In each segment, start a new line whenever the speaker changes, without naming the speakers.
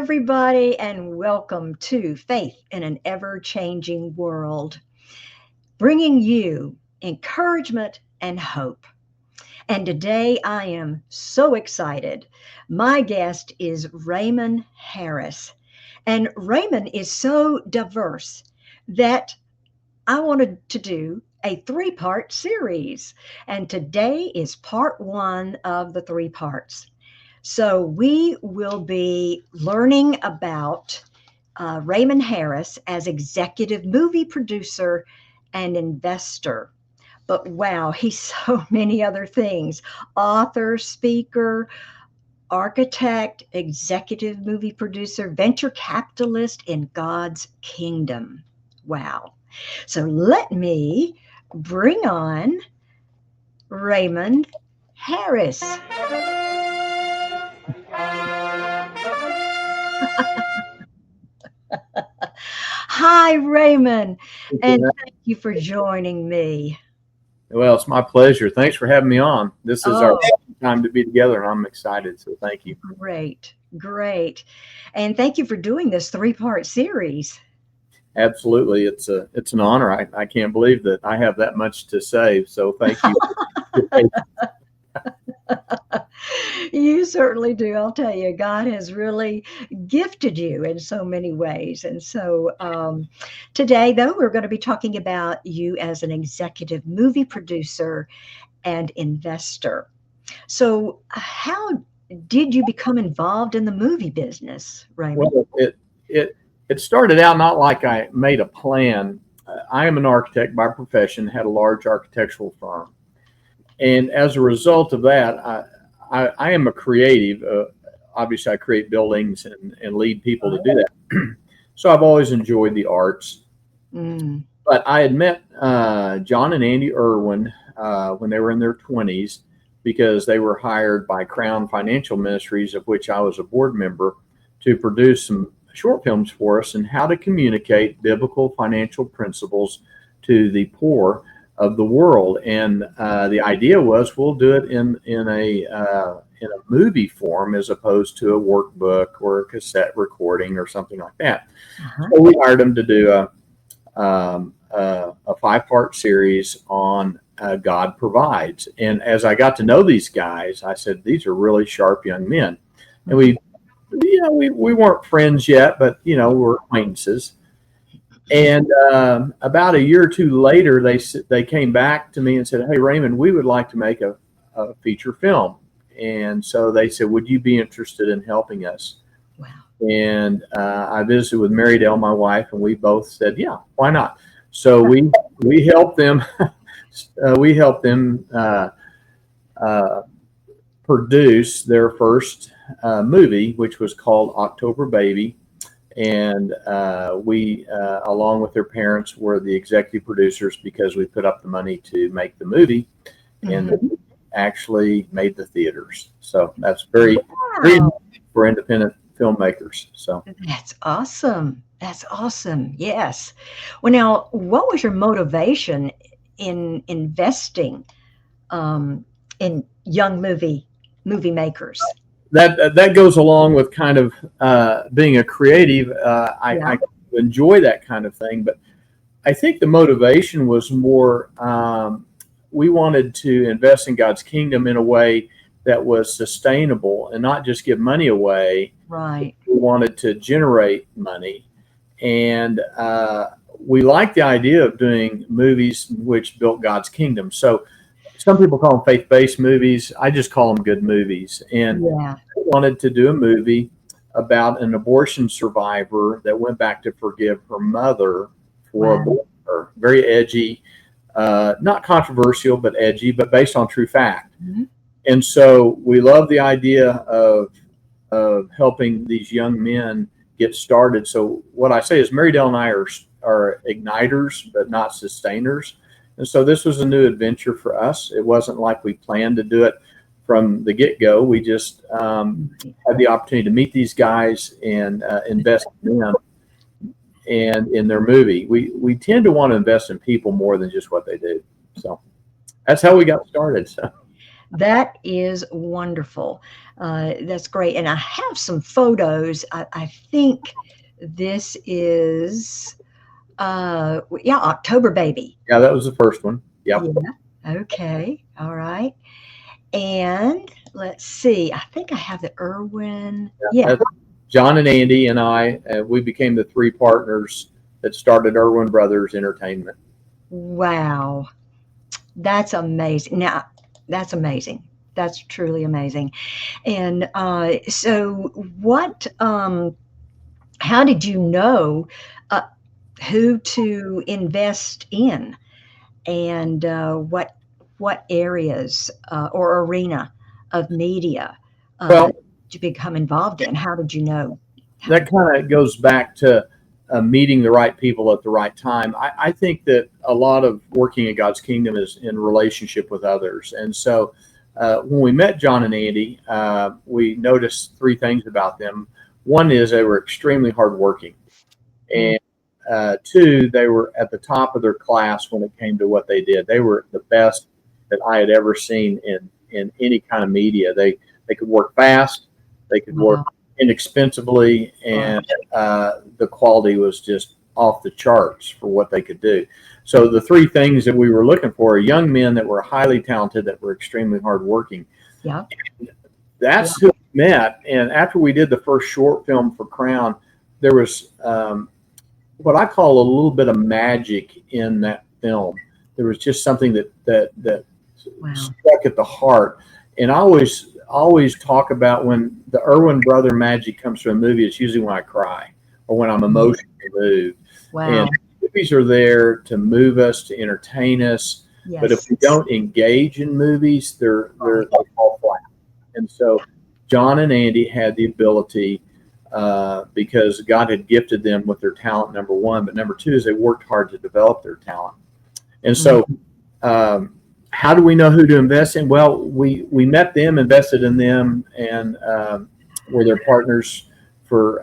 everybody, and welcome to Faith in an Ever-Changing World, bringing you encouragement and hope. And today I am so excited. My guest is Raymond Harris. And Raymond is so diverse that I wanted to do a three-part series. And today is part one of the three parts. So we will be learning about Raymond Harris as executive movie producer and investor. But wow, he's so many other things: author, speaker, architect, executive movie producer, venture capitalist in God's kingdom. Wow. So let me bring on Raymond Harris. Hi, Raymond, and thank you for joining me.
Well, it's my pleasure. Thanks for having me on. This is our time to be together, and I'm excited, so thank you.
Great, great. And thank you for doing this three-part series.
Absolutely. It's an honor. I can't believe that I have that much to say, so thank you.
You certainly do. I'll tell you, God has really gifted you in so many ways. And so today, though, we're going to be talking about you as an executive movie producer and investor. So how did you become involved in the movie business, Raymond?
Well, it started out not like I made a plan. I am an architect by profession, had a large architectural firm. And as a result of that, I am a creative. Obviously, I create buildings and lead people to do that. So I've always enjoyed the arts. But I had met John and Andy Irwin when they were in their 20s because they were hired by Crown Financial Ministries, of which I was a board member, to produce some short films for us and how to communicate biblical financial principles to the poor of the world. And the idea was we'll do it in a movie form as opposed to a workbook or a cassette recording or something like that. So we hired them to do a 5-part series on God Provides. And as I got to know these guys, I said, these are really sharp young men. And we weren't friends yet, but we're acquaintances. And about a year or two later, they came back to me and said, "Hey, Raymond, we would like to make a feature film." And so they said, "Would you be interested in helping us?"
Wow.
And I visited with Marydel, my wife, and we both said, "Yeah, why not?" So we helped them. We helped them produce their first movie, which was called October Baby. And we, along with their parents, were the executive producers because we put up the money to make the movie, and actually made the theaters. So that's very for independent filmmakers. So
that's awesome. That's awesome. Yes. Well, now, what was your motivation in investing in young movie makers?
That goes along with kind of being a creative. I enjoy that kind of thing, but I think the motivation was more we wanted to invest in God's kingdom in a way that was sustainable and not just give money away.
Right.
We wanted to generate money, and we liked the idea of doing movies which built God's kingdom. So some people call them faith-based movies. I just call them good movies. And I wanted to do a movie about an abortion survivor that went back to forgive her mother for aborting her. Very edgy, not controversial, but edgy, but based on true fact. And so we love the idea of helping these young men get started. So what I say is Marydel and I are igniters, but not sustainers. And so this was a new adventure for us. It wasn't like we planned to do it from the get-go. We just had the opportunity to meet these guys and invest in them and in their movie. We tend to want to invest in people more than just what they do. So that's how we got started. So
That is wonderful. That's great. And I have some photos. I think this is, yeah, October Baby.
Yeah, that was the first one. Yep.
Yeah. Okay. All right. And let's see. I think I have the Irwin. Yeah.
That's John and Andy and I, we became the three partners that started Irwin Brothers Entertainment.
Wow. That's amazing. Now, that's amazing. That's truly amazing. And so, how did you know uh, who to invest in, and what areas or arena of media
Well,
did you become involved in? How did you know?
that kind of goes back to meeting the right people at the right time. I think that a lot of working in God's kingdom is in relationship with others. And so when we met John and Andy, we noticed three things about them. One is they were extremely hardworking.
Mm,
And two, they were at the top of their class when it came to what they did. They were the best that I had ever seen in any kind of media. They could work fast, they could work
wow.
inexpensively,
Wow.
and the quality was just off the charts for what they could do. So the three things that we were looking for are young men that were highly talented, that were extremely hardworking.
Yeah. Yeah.
That's who we met. And after we did the first short film for Crown, there was what I call a little bit of magic in that film. There was just something that
Wow.
struck at the heart. And I always talk about when the Irwin brother magic comes to a movie, it's usually when I cry or when I'm emotionally moved. And
Wow.
movies are there to move us, to entertain us. But if
Yes.
we don't engage in movies, they
Right.
fall flat. And so John and Andy had the ability, because God had gifted them with their talent, number one, but number two is they worked hard to develop their talent. And
Mm,
so, how do we know who to invest in? Well, we met them, invested in them, and were their partners for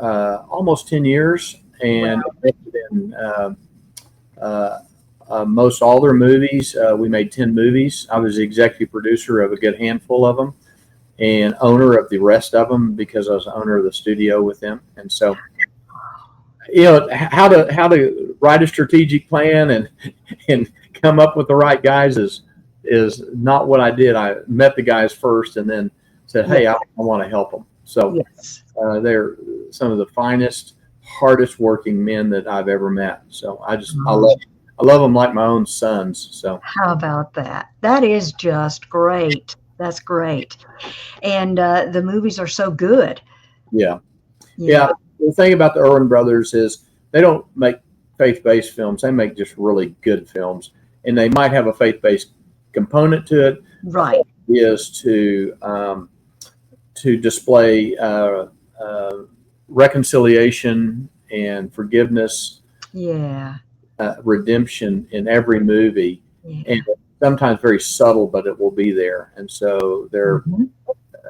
almost 10 years,
wow.
and invested in uh, most all their movies. We made 10 movies. I was the executive producer of a good handful of them, and owner of the rest of them because I was owner of the studio with them. And so, how to write a strategic plan and come up with the right guys is not what I did. I met the guys first and then said,
Yeah.
"Hey, I want to help them." So
Yes.
they're some of the finest, hardest working men that I've ever met. So
Oh,
I love them like my own sons. So
how about that? That is just great. That's great. And the movies are so good.
yeah.
Yeah.
Yeah, the thing about the Irwin brothers is they don't make faith-based films. They make just really good films, and they might have a faith-based component to it. The
Right.
whole idea is to display reconciliation and forgiveness,
Yeah.
redemption in every movie, and
Yeah.
sometimes very subtle, but it will be there. And so
Hmm.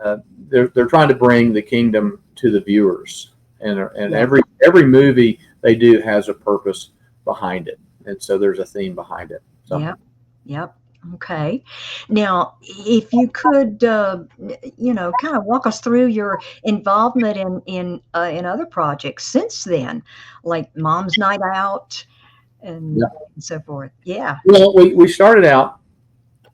uh, they're trying to bring the kingdom to the viewers, and
Yeah.
every movie they do has a purpose behind it, and so there's a theme behind it. So
Yep. Yep. Okay. Now, if you could, kind of walk us through your involvement in other projects since then, like Mom's Night Out
yeah,
and so forth. Yeah.
well, we started out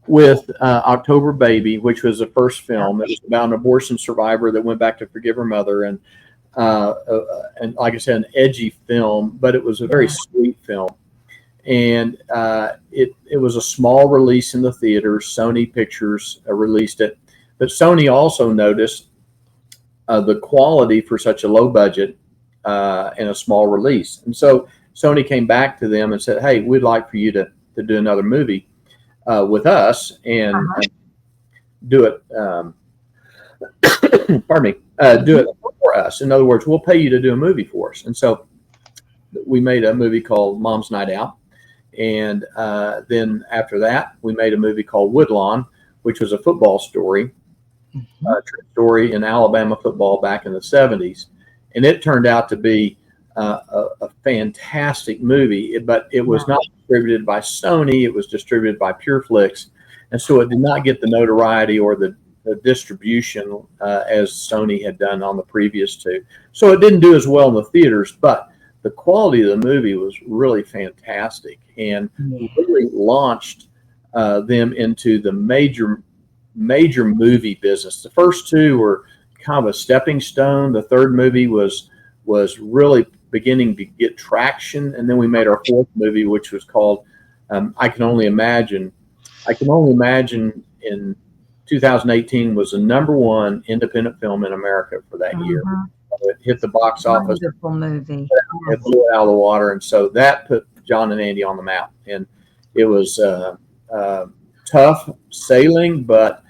with October Baby, which was the first film. It was about an abortion survivor that went back to forgive her mother, and like I said, an edgy film, but it was a very
Yeah.
sweet film. And it was a small release in the theaters. Sony Pictures released it, but Sony also noticed the quality for such a low budget and a small release. And so Sony came back to them and said, "Hey, we'd like for you to do another movie with us and
Uh-huh.
do it." Pardon me. Do
Mhm.
it for us. In other words, we'll pay you to do a movie for us. And so we made a movie called Mom's Night Out. And then after that, we made a movie called Woodlawn, which was a football story,
Mhm.
true story in Alabama football back in the 70s. And it turned out to be a fantastic movie, but it was
Yeah.
not distributed by Sony. It was distributed by PureFlix. and so it did not get the notoriety or the distribution as Sony had done on the previous two. So it didn't do as well in the theaters, but the quality of the movie was really fantastic and really launched them into the major movie business. The first two were kind of a stepping stone. The third movie was really beginning to get traction, and then we made our fourth movie, which was called I Can Only Imagine. I Can Only Imagine in 2018 was the #1 independent film in America for that year. It hit the box office.
Wonderful movie.
It blew it out of the water, and so that put John and Andy on the map. And it was tough sailing, but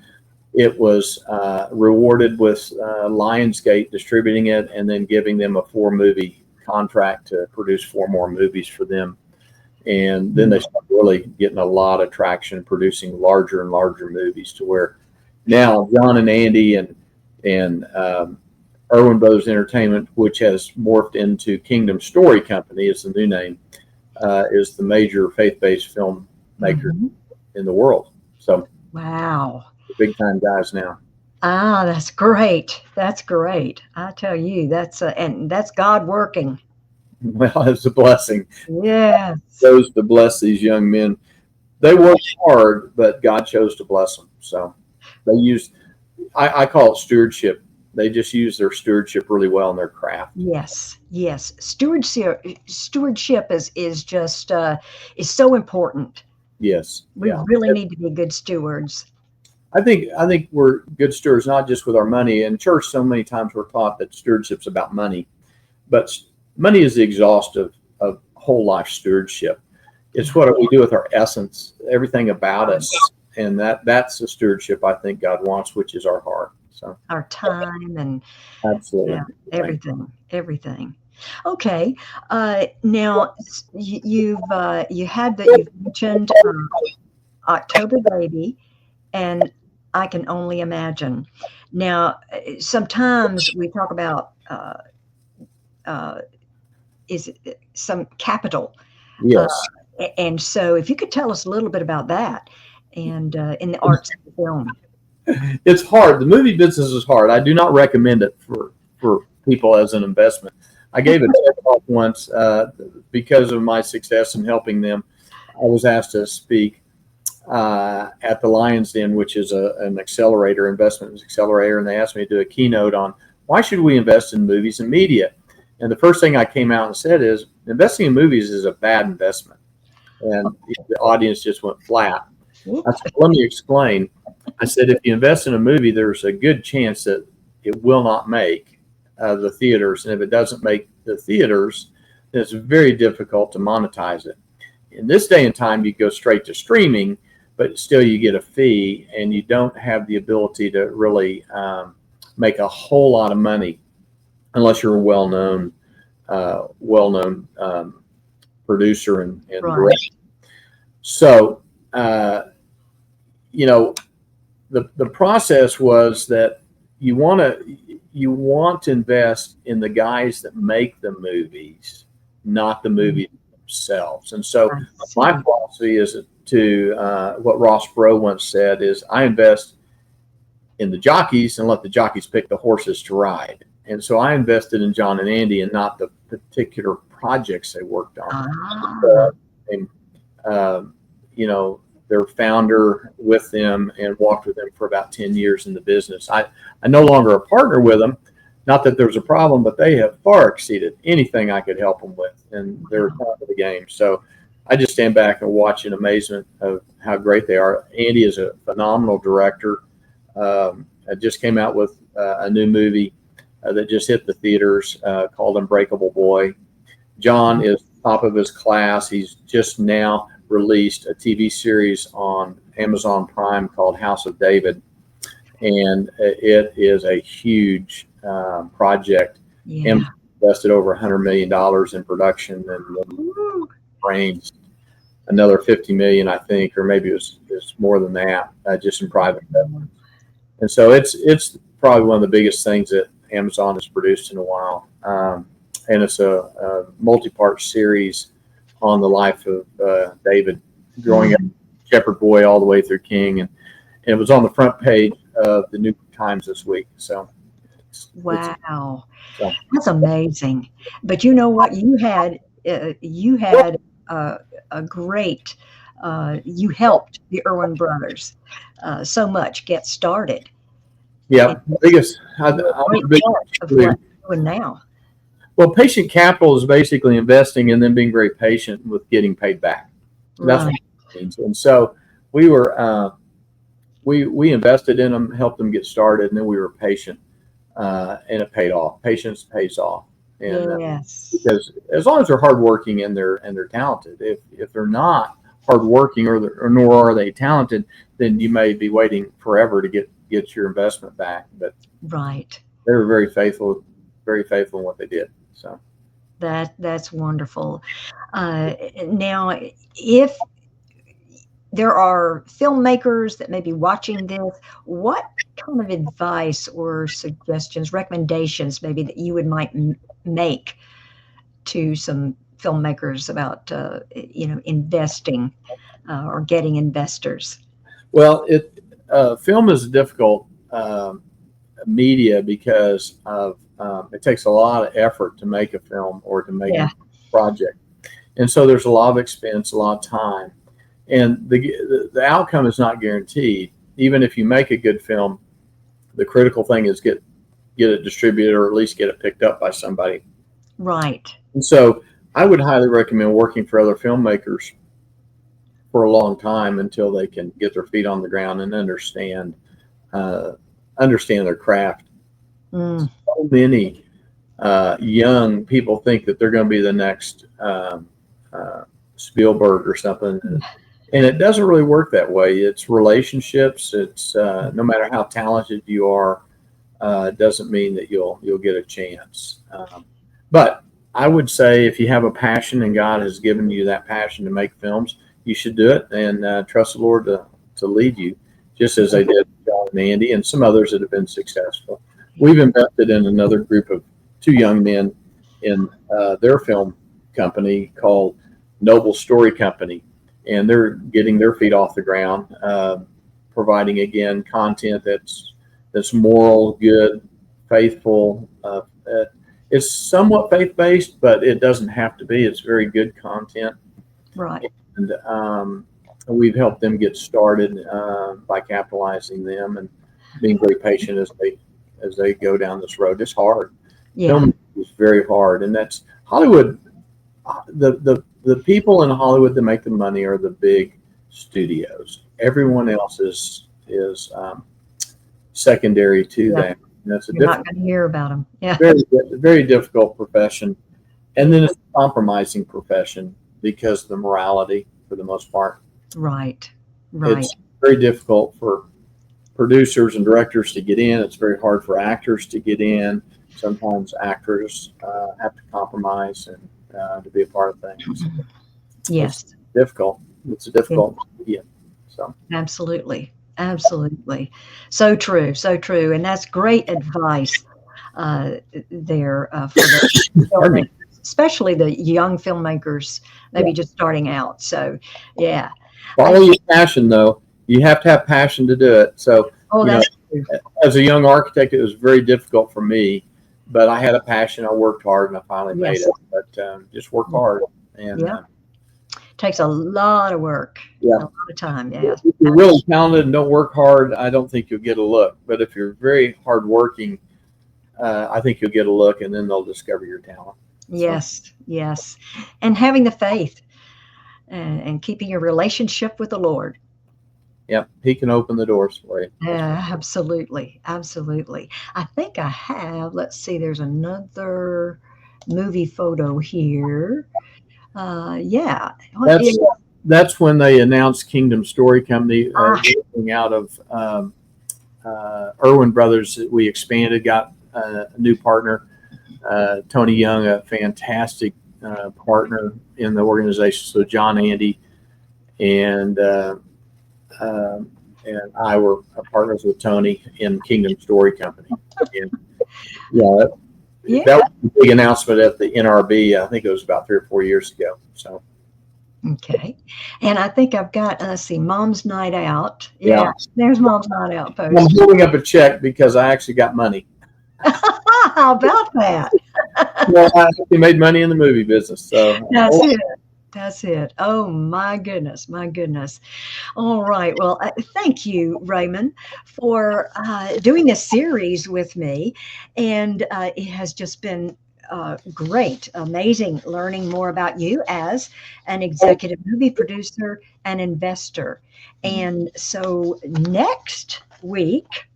it was rewarded with Lionsgate distributing it and then giving them a 4-movie contract to produce 4 more movies for them. And then they started really getting a lot of traction, producing larger and larger movies, to where now John and Andy and Irwin Brothers Entertainment, which has morphed into Kingdom Story Company, is the new name, is the major faith-based filmmaker in the world. So,
wow,
big time guys now.
Ah, that's great. That's great. I tell you, and that's God working.
Well, it's a blessing.
Yes.
Chose to bless these young men. They worked hard, but God chose to bless them. So they used, I call it stewardship. They just use their stewardship really well in their craft.
Yes, yes. Stewardship is just is so important.
Yes,
we really need to be good stewards.
I think we're good stewards, not just with our money. In church, so many times we're taught that stewardship's about money, but money is the exhaust of whole life stewardship. It's what we do with our essence, everything about us, and that's the stewardship I think God wants, which is our heart. So
our time and
absolutely
everything. Okay, now you've mentioned October Baby, and I Can Only Imagine. Now, sometimes we talk about is some capital.
Yes.
And so if you could tell us a little bit about that and in the arts of the film.
It's hard. The movie business is hard. I do not recommend it for people as an investment. I gave a TED talk once because of my success in helping them. I was asked to speak at the Lion's Den, which is an investment accelerator, and they asked me to do a keynote on why should we invest in movies and media. And the first thing I came out and said is investing in movies is a bad investment. And the audience just went flat. I said, let me explain. I said, if you invest in a movie, there's a good chance that it will not make the theaters. And if it doesn't make the theaters, then it's very difficult to monetize it. In this day and time, you go straight to streaming, but still you get a fee, and you don't have the ability to really make a whole lot of money unless you're a well-known producer and director. So, the process was that you want to invest in the guys that make the movies, not the movies themselves. And so my philosophy is to what Ross Perot once said is, I invest in the jockeys and let the jockeys pick the horses to ride. And so I invested in John and Andy and not the particular projects they worked on. Their founder with them and walked with them for about 10 years in the business. I no longer a partner with them. Not that there's a problem, but they have far exceeded anything I could help them with, and they're top of the game. So I just stand back and watch in amazement of how great they are. Andy is a phenomenal director. I just came out with a new movie that just hit the theaters called Unbreakable Boy. John is top of his class. He's just now released a TV series on Amazon Prime called House of David, and it is a huge project. Invested over $100 million in production, and raised another $50 million, I think, or maybe it's more than that, just in private investment. And so it's probably one of the biggest things that Amazon has produced in a while, and it's a multi-part series on the life of David growing up in Shepherd Boy all the way through King, and it was on the front page of the New York Times this week. So,
Wow,
so
that's amazing. But you know what? You had a great. You helped the Irwin brothers so much get started, and
yeah, biggest.
you're a
I'm
great
a big
part of
believer.
what you're doing now.
Well, patient capital is basically investing and then being very patient with getting paid back. That's what
Right,
it means. And so we were we invested in them, helped them get started, and then we were patient, and it paid off. Patience pays off, and
yes,
because as long as they're hardworking and they're talented, if they're not hardworking or nor are they talented, then you may be waiting forever to get your investment back. But
right.
they were very faithful in what they did. So.
That's wonderful. Now, if there are filmmakers that may be watching this, what kind of advice or suggestions, recommendations, maybe that you would might make to some filmmakers about investing or getting investors?
Well, film is a difficult media because of it takes a lot of effort to make a film or to make
Yeah,
a project, and so there's a lot of expense, a lot of time, and the outcome is not guaranteed. Even if you make a good film, the critical thing is get it distributed or at least get it picked up by somebody.
right.
And so I would highly recommend working for other filmmakers for a long time until they can get their feet on the ground and uh, understand their craft.
Mm,
So many young people think that they're going to be the next Spielberg or something, and it doesn't really work that way. It's relationships. It's no matter how talented you are, it doesn't mean that you'll get a chance. But I would say if you have a passion and God has given you that passion to make films, you should do it and trust the Lord to lead you, just as they did John and Andy and some others that have been successful. We've invested in another group of two young men in their film company called Noble Story Company, and they're getting their feet off the ground, providing again content that's moral, good, faithful. It's somewhat faith-based, but it doesn't have to be. It's very good content,
right.
and we've helped them get started by capitalizing them and being very patient as they go down this road. It's hard.
Yeah,
Film is very hard, and that's Hollywood. The people in Hollywood that make the money are the big studios. Everyone else is secondary to
yeah.
that. And that's a
You're not going to hear about them. Yeah,
very difficult profession, and then it's a compromising profession because of the morality for the most part.
right, right.
It's very difficult for producers and directors to get in. It's very hard for actors to get in. Sometimes actors have to compromise and to be a part of things.
Yes.
It's difficult. It's a difficult media. So
Absolutely. Absolutely. So true. So true. And that's great advice uh, there for the
pardon me.
filmmakers, especially the young filmmakers,
Yeah.
maybe just starting out. So, yeah.
Follow your passion, though. You have to have passion to do it. So,
Oh,
you know,
that's true.
as a young architect, it was very difficult for me, but I had a passion. I worked hard, and I finally made
Yes.
it. But just work hard, and
Yeah. Takes a lot of work,
yeah.
a lot of time. Yes.
If you're really talented and don't work hard, I don't think you'll get a look. But if you're very hardworking, I think you'll get a look, and then they'll discover your talent.
Yes. Yes. And having the faith and keeping your relationship with the Lord.
Yep, he can open the doors for you.
Yeah, absolutely. Absolutely. I think I have, let's see, there's another movie photo here. Yeah. What
That's
is,
that's when they announced Kingdom Story Company,
ah,
working out of Irwin Brothers. We expanded, got a new partner, Tony Young, a fantastic partner in the organization. So John, Andy, and and I were partners with Tony in Kingdom Story Company. And yeah,
yeah.
that was a big announcement at the NRB. I think it was about 3 or 4 years ago. So
Okay. And I think I've got, let's see, Mom's Night Out.
Yeah.
Yeah, there's Mom's Night Out
I'm
post.
holding up a check because I actually got money.
How about that?
Well, I actually made money in the movie business. So,
That's it. That's it. Oh my goodness, my goodness. All right. Well, thank you, Raymond, for doing this series with me. And it has just been great, amazing learning more about you as an executive movie producer and investor. And so next week,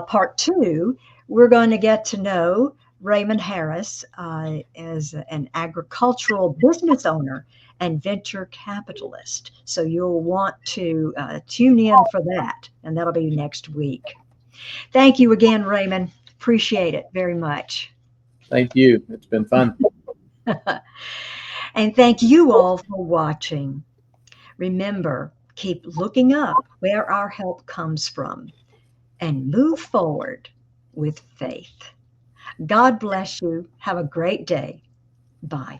part two, we're going to get to know Raymond Harris as an agricultural business owner and venture capitalist. So you'll want to tune in for that, and that'll be next week. Thank you again, Raymond. Appreciate it very much.
thank you. It's been fun.
And thank you all for watching. Remember, keep looking up where our help comes from and move forward with faith. God bless you. Have a great day. Bye.